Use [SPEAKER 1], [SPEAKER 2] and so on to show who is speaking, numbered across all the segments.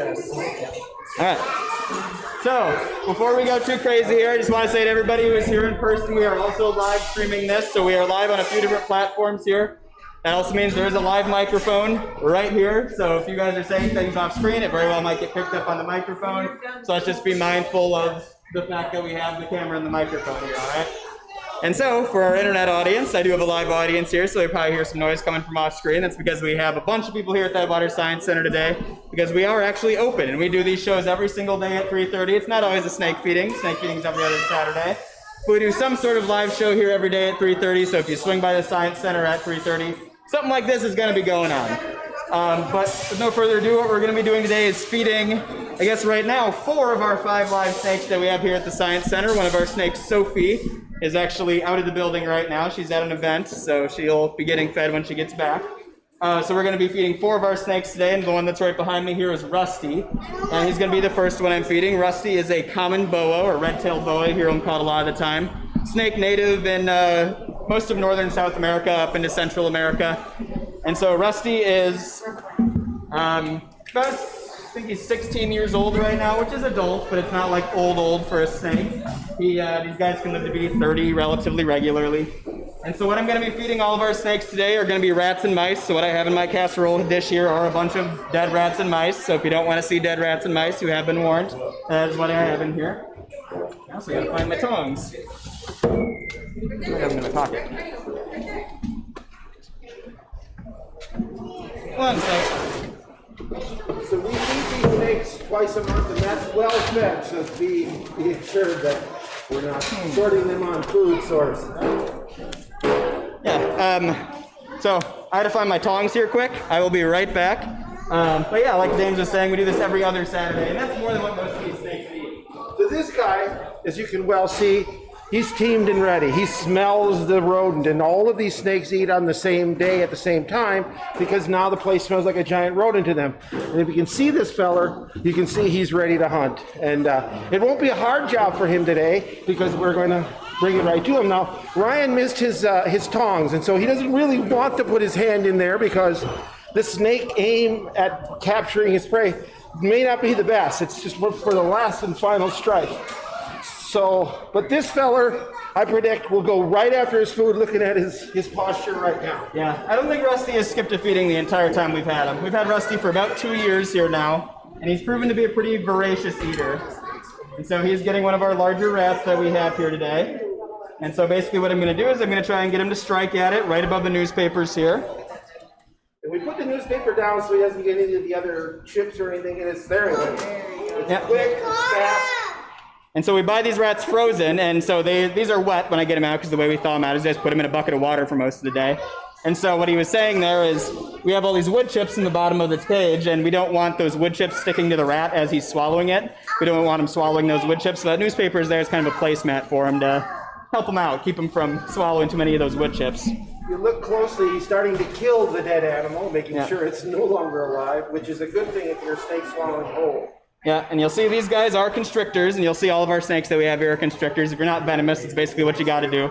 [SPEAKER 1] test.
[SPEAKER 2] All right. So, before we go too crazy here, I just want to say to everybody who is here in person, we are also live streaming this. So we are live on a few different platforms here. That also means there is a live microphone right here. So if you guys are saying things off screen, it very well might get picked up on the microphone. So let's just be mindful of the fact that we have the camera and the microphone here, all right? And so, for our internet audience, I do have a live audience here, so you probably hear some noise coming from off screen. That's because we have a bunch of people here at the Headwaters Science Center today, because we are actually open, and we do these shows every single day at 3:30. It's not always a snake feeding. Snake feeding's every other Saturday. But we do some sort of live show here every day at 3:30, so if you swing by the Science Center at 3:30, something like this is going to be going on. But with no further ado, what we're going to be doing today is feeding, I guess right now, 4 of our 5 live snakes that we have here at the Science Center. One of our snakes, Sophie, is actually out of the building right now. She's at an event, so she'll be getting fed when she gets back. So we're going to be feeding 4 of our snakes today, and the one that's right behind me here is Rusty. And he's going to be the first one I'm feeding. Rusty is a common boa, or red-tailed boa, you hear him called a lot of the time. Snake native in most of northern South America, up into Central America. And so Rusty is I think he's 16 years old right now, which is adult, but it's not like old for a snake. These guys can live to be 30 relatively regularly. And so what I'm going to be feeding all of our snakes today are going to be rats and mice. So what I have in my casserole dish here are a bunch of dead rats and mice. So if you don't want to see dead rats and mice, you have been warned. That is what I have in here. I also got to find my tongs. I have them in my pocket. One second.
[SPEAKER 1] So we feed these snakes twice a month, and that's well fed, so be assured that we're not shorting them on food source.
[SPEAKER 2] Yeah, so I had to find my tongs here quick. I will be right back. But yeah, like James was saying, we do this every other Saturday, and that's more than what most of these snakes eat.
[SPEAKER 1] So this guy, as you can well see, he's teamed and ready. He smells the rodent, and all of these snakes eat on the same day at the same time because now the place smells like a giant rodent to them. And if you can see this feller, you can see he's ready to hunt. And it won't be a hard job for him today because we're going to bring it right to him. Now, Ryan missed his tongs, and so he doesn't really want to put his hand in there because the snake aim at capturing his prey may not be the best. It's just for the last and final strike. So, but this feller, I predict, will go right after his food, looking at his posture right now.
[SPEAKER 2] Yeah, I don't think Rusty has skipped a feeding the entire time we've had him. We've had Rusty for about 2 years here now, and he's proven to be a pretty voracious eater. And so he's getting one of our larger rats that we have here today. And so basically what I'm going to do is I'm going to try and get him to strike at it right above the newspapers here.
[SPEAKER 1] And we put the newspaper down so he doesn't get any of the other chips or anything, and it's there. It's quick, it's fast.
[SPEAKER 2] And so we buy these rats frozen, and so these are wet when I get them out, because the way we thaw them out is just put them in a bucket of water for most of the day. And so what he was saying there is, we have all these wood chips in the bottom of this cage, and we don't want those wood chips sticking to the rat as he's swallowing it. We don't want him swallowing those wood chips, so that newspaper is there as kind of a placemat for him to help him out, keep him from swallowing too many of those wood chips.
[SPEAKER 1] If you look closely, he's starting to kill the dead animal, making sure it's no longer alive, which is a good thing if you're snake swallowing whole.
[SPEAKER 2] Yeah, and you'll see these guys are constrictors, and you'll see all of our snakes that we have here are constrictors. If you're not venomous, it's basically what you got to do.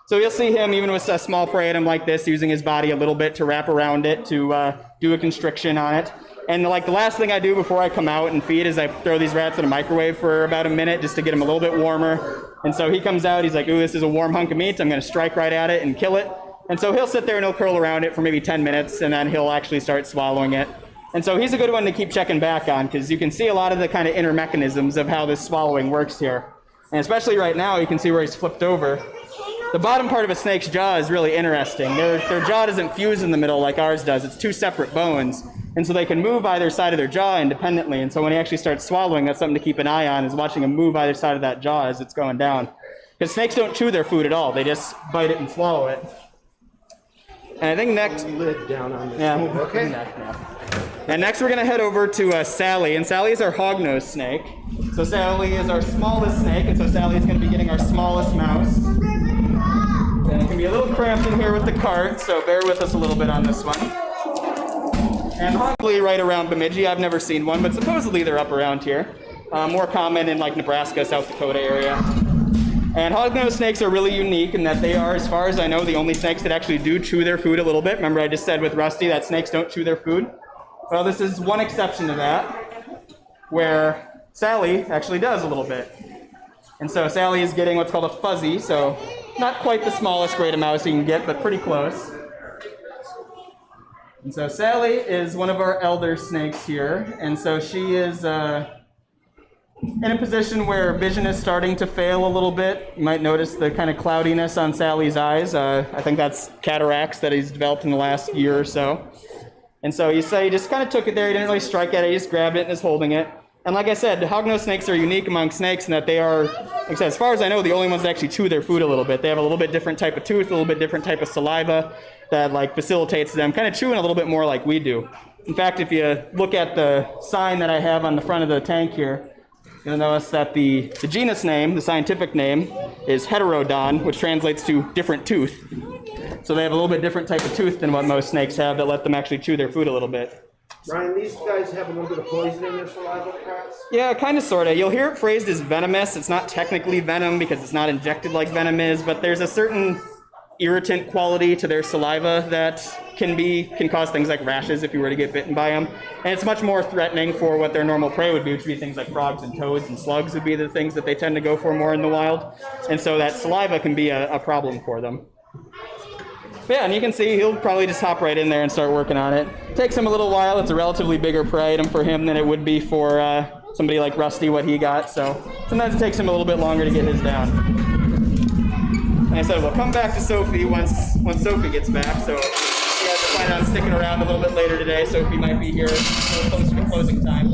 [SPEAKER 2] So you'll see him, even with a small prey at him like this, using his body a little bit to wrap around it to do a constriction on it. And like the last thing I do before I come out and feed is I throw these rats in a microwave for about a minute just to get them a little bit warmer. And so he comes out, he's like, ooh, this is a warm hunk of meat. I'm going to strike right at it and kill it. And so he'll sit there and he'll curl around it for maybe 10 minutes, and then he'll actually start swallowing it. And so he's a good one to keep checking back on, because you can see a lot of the kind of inner mechanisms of how this swallowing works here. And especially right now, you can see where he's flipped over. The bottom part of a snake's jaw is really interesting. Their jaw doesn't fuse in the middle like ours does. It's 2 separate bones. And so they can move either side of their jaw independently. And so when he actually starts swallowing, that's something to keep an eye on, is watching him move either side of that jaw as it's going down. Because snakes don't chew their food at all. They just bite it and swallow it. And I think next...
[SPEAKER 1] Lid down on this.
[SPEAKER 2] Yeah.
[SPEAKER 1] Okay.
[SPEAKER 2] And next we're going to head over to Sally, and Sally is our hognose snake. So Sally is our smallest snake, and so Sally is going to be getting our smallest mouse. And it can be a little cramped in here with the cart, so bear with us a little bit on this one. And probably right around Bemidji. I've never seen one, but supposedly they're up around here. More common in like Nebraska, South Dakota area. And hognose snakes are really unique in that they are, as far as I know, the only snakes that actually do chew their food a little bit. Remember I just said with Rusty that snakes don't chew their food? Well, this is one exception to that. where Sally actually does a little bit. And so Sally is getting what's called a fuzzy, so not quite the smallest grade of mouse you can get, but pretty close. And so Sally is one of our elder snakes here, and so she is in a position where vision is starting to fail a little bit. You might notice the kind of cloudiness on Sally's eyes. I think that's cataracts that he's developed in the last year or so. And so you say he just kind of took it there, he didn't really strike at it, he just grabbed it and is holding it. And like I said, hognose snakes are unique among snakes in that they are, like I said, as far as I know, the only ones that actually chew their food a little bit. They have a little bit different type of tooth, a little bit different type of saliva that like facilitates them kind of chewing a little bit more like we do. In fact, if you look at the sign that I have on the front of the tank here, you'll notice that the genus name, the scientific name, is Heterodon, which translates to different tooth. So they have a little bit different type of tooth than what most snakes have that let them actually chew their food a little bit.
[SPEAKER 1] Ryan, these guys have a little bit of poison in their saliva, perhaps?
[SPEAKER 2] Yeah, kind of, sort of. You'll hear it phrased as venomous. It's not technically venom because it's not injected like venom is, but there's a certain irritant quality to their saliva that can cause things like rashes if you were to get bitten by them. And it's much more threatening for what their normal prey would be, which would be things like frogs and toads and slugs would be the things that they tend to go for more in the wild. And so that saliva can be a problem for them. But yeah, and you can see he'll probably just hop right in there and start working on it. Takes him a little while. It's a relatively bigger prey item for him than it would be for somebody like Rusty, what he got. So sometimes it takes him a little bit longer to get his down. And I said we'll come back to Sophie once Sophie gets back. So you guys are planning on sticking around a little bit later today. Sophie might be here a little closer to closing time.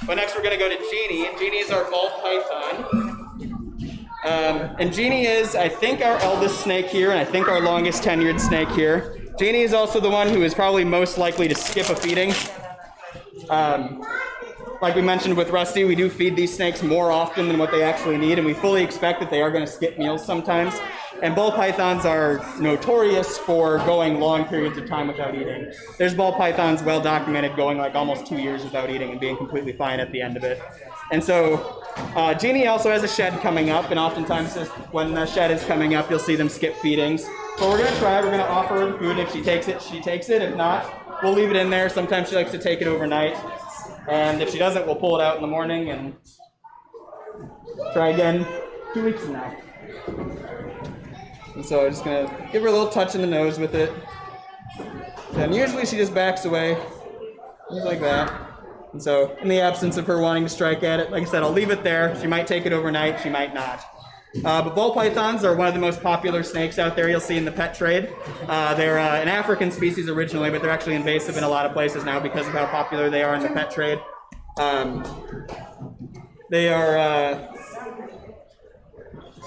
[SPEAKER 2] But next we're going to go to Jeannie. And Jeannie is our ball python. And Jeannie is, I think, our eldest snake here, and I think our longest tenured snake here. Jeannie is also the one who is probably most likely to skip a feeding. Like we mentioned with Rusty, we do feed these snakes more often than what they actually need, and we fully expect that they are going to skip meals sometimes. And ball pythons are notorious for going long periods of time without eating. There's ball pythons well documented going like almost 2 years without eating and being completely fine at the end of it. And so Jeannie also has a shed coming up, and oftentimes when the shed is coming up, you'll see them skip feedings. But we're going to try. We're going to offer her the food. If she takes it, she takes it. If not, we'll leave it in there. Sometimes she likes to take it overnight. And if she doesn't, we'll pull it out in the morning and try again 2 weeks from now. And so I'm just going to give her a little touch in the nose with it. And usually she just backs away, things like that. And so in the absence of her wanting to strike at it, like I said, I'll leave it there. She might take it overnight, she might not. But ball pythons are one of the most popular snakes out there you'll see in the pet trade. They're an African species originally, but they're actually invasive in a lot of places now because of how popular they are in the pet trade. They are,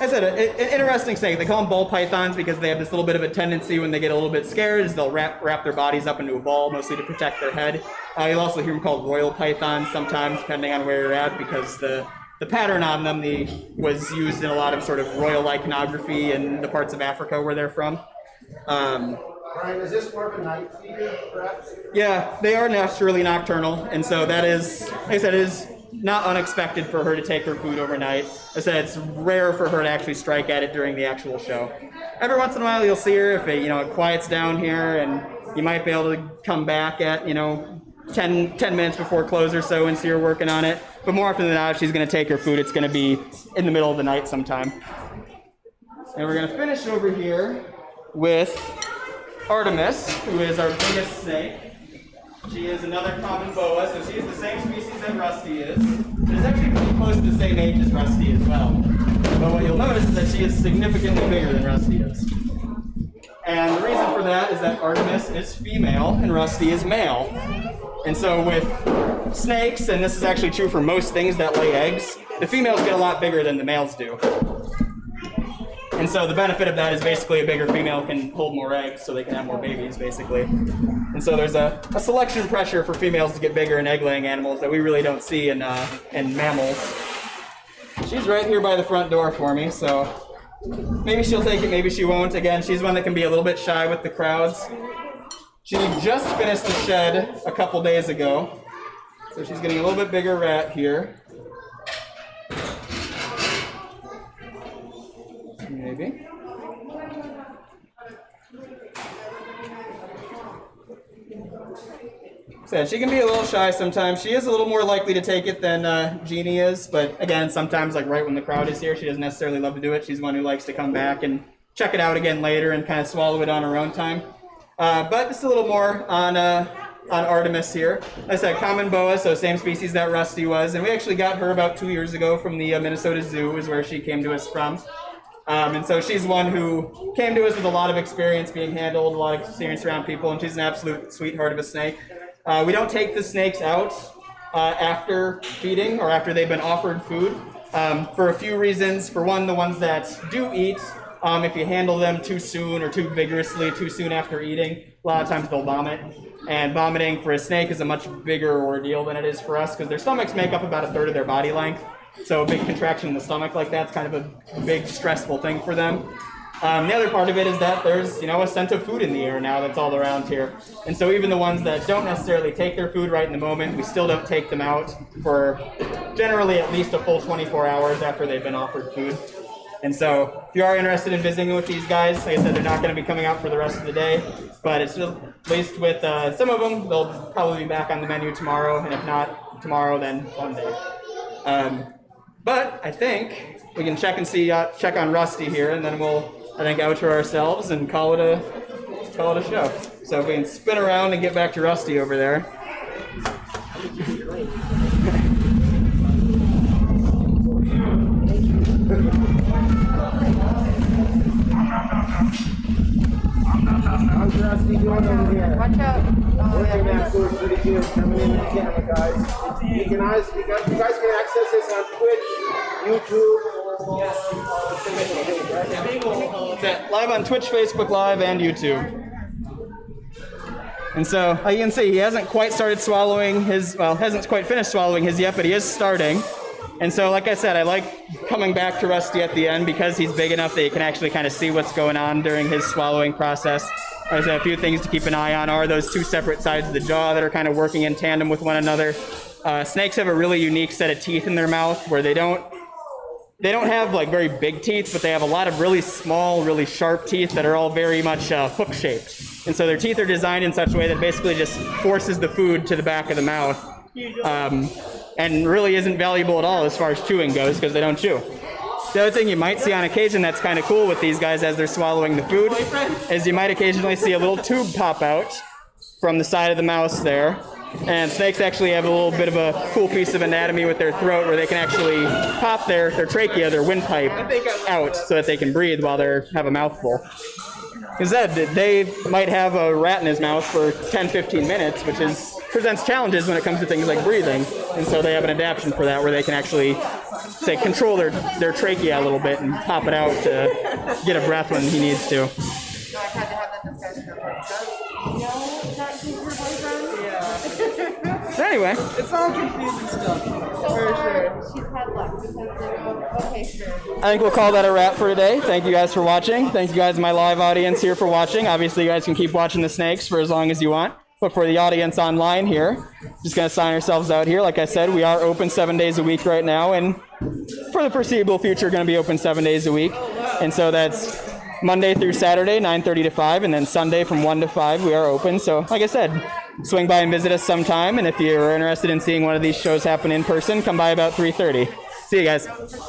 [SPEAKER 2] I said, an interesting snake. They call them ball pythons because they have this little bit of a tendency when they get a little bit scared is they'll wrap their bodies up into a ball, mostly to protect their head. You'll also hear them called royal pythons sometimes, depending on where you're at, because the pattern on them was used in a lot of sort of royal iconography in the parts of Africa where they're from.
[SPEAKER 1] Ryan, is this more of a night feeder, perhaps?
[SPEAKER 2] Yeah, they are naturally nocturnal, and so that is, like I said, it is not unexpected for her to take her food overnight. Like I said, it's rare for her to actually strike at it during the actual show. Every once in a while, you'll see her if it, it quiets down here, and you might be able to come back at, 10 minutes before close or so and see her working on it. But more often than not, if she's going to take her food, it's going to be in the middle of the night sometime. And we're going to finish over here with Artemis, who is our biggest snake. She is another common boa, so she is the same species that Rusty is. She's actually pretty close to the same age as Rusty as well. But what you'll notice is that she is significantly bigger than Rusty is. And the reason for that is that Artemis is female and Rusty is male. And so with snakes, and this is actually true for most things that lay eggs, the females get a lot bigger than the males do. And so the benefit of that is basically a bigger female can hold more eggs so they can have more babies, basically. And so there's a selection pressure for females to get bigger in egg-laying animals that we really don't see in mammals. She's right here by the front door for me, so maybe she'll take it, maybe she won't. Again, she's one that can be a little bit shy with the crowds. She just finished the shed a couple days ago, so she's getting a little bit bigger rat here. Maybe. So she can be a little shy sometimes. She is a little more likely to take it than Jeannie is, but again, sometimes like right when the crowd is here, she doesn't necessarily love to do it. She's one who likes to come back and check it out again later and kind of swallow it on her own time. But just a little more on Artemis here. Like I said, common boa, so same species that Rusty was, and we actually got her about 2 years ago from the Minnesota Zoo is where she came to us from. And so she's one who came to us with a lot of experience being handled, a lot of experience around people, and she's an absolute sweetheart of a snake. We don't take the snakes out after feeding or after they've been offered food for a few reasons. For one, the ones that do eat, if you handle them too soon or too vigorously too soon after eating, a lot of times they'll vomit. And vomiting for a snake is a much bigger ordeal than it is for us because their stomachs make up about 1/3 of their body length. So a big contraction in the stomach like that's kind of a big stressful thing for them. The other part of it is that there's, a scent of food in the air now that's all around here. And so even the ones that don't necessarily take their food right in the moment, we still don't take them out for generally at least a full 24 hours after they've been offered food. And so if you are interested in visiting with these guys, like I said, they're not going to be coming out for the rest of the day, but it's at least with some of them, they'll probably be back on the menu tomorrow, and if not tomorrow, then one day. But I think we can check on Rusty here, and then we'll, outro ourselves and call it a show. So if we can spin around and get back to Rusty over there.
[SPEAKER 1] How's Rusty doing over here?
[SPEAKER 3] Watch out.
[SPEAKER 1] Working that food pretty good, coming in the camera, guys. You guys can access this on Twitch, YouTube.
[SPEAKER 2] Live on Twitch, Facebook Live, and YouTube. And so, like you can see, he hasn't quite started swallowing hasn't quite finished swallowing his yet, but he is starting. And so, like I said, I like coming back to Rusty at the end because he's big enough that you can actually kind of see what's going on during his swallowing process. There's a few things to keep an eye on are those two separate sides of the jaw that are kind of working in tandem with one another. Snakes have a really unique set of teeth in their mouth where they don't have like very big teeth, but they have a lot of really small, really sharp teeth that are all very much hook shaped. And so their teeth are designed in such a way that basically just forces the food to the back of the mouth. And really isn't valuable at all as far as chewing goes because they don't chew. The other thing you might see on occasion that's kind of cool with these guys as they're swallowing the food is you might occasionally see a little tube pop out from the side of the mouth there. And snakes actually have a little bit of a cool piece of anatomy with their throat where they can actually pop their trachea, their windpipe, out so that they can breathe while they have a mouthful. Instead, they might have a rat in his mouth for 10-15 minutes, which presents challenges when it comes to things like breathing. And so they have an adaptation for that where they can actually, say, control their trachea a little bit and pop it out to get a breath when he needs to.
[SPEAKER 3] I had to have that discussion.
[SPEAKER 2] Anyway.
[SPEAKER 4] It's all confusing stuff.
[SPEAKER 3] So far, she's had luck because okay, sure.
[SPEAKER 2] I think we'll call that a wrap for today. Thank you guys for watching. Thank you guys in my live audience here for watching. Obviously, you guys can keep watching the snakes for as long as you want. But for the audience online here, just going to sign ourselves out here. Like I said, we are open 7 days a week right now. And for the foreseeable future, going to be open 7 days a week. And so that's Monday through Saturday, 9:30 to 5. And then Sunday from 1 to 5, we are open. So like I said, swing by and visit us sometime. And if you're interested in seeing one of these shows happen in person, come by about 3:30. See you guys.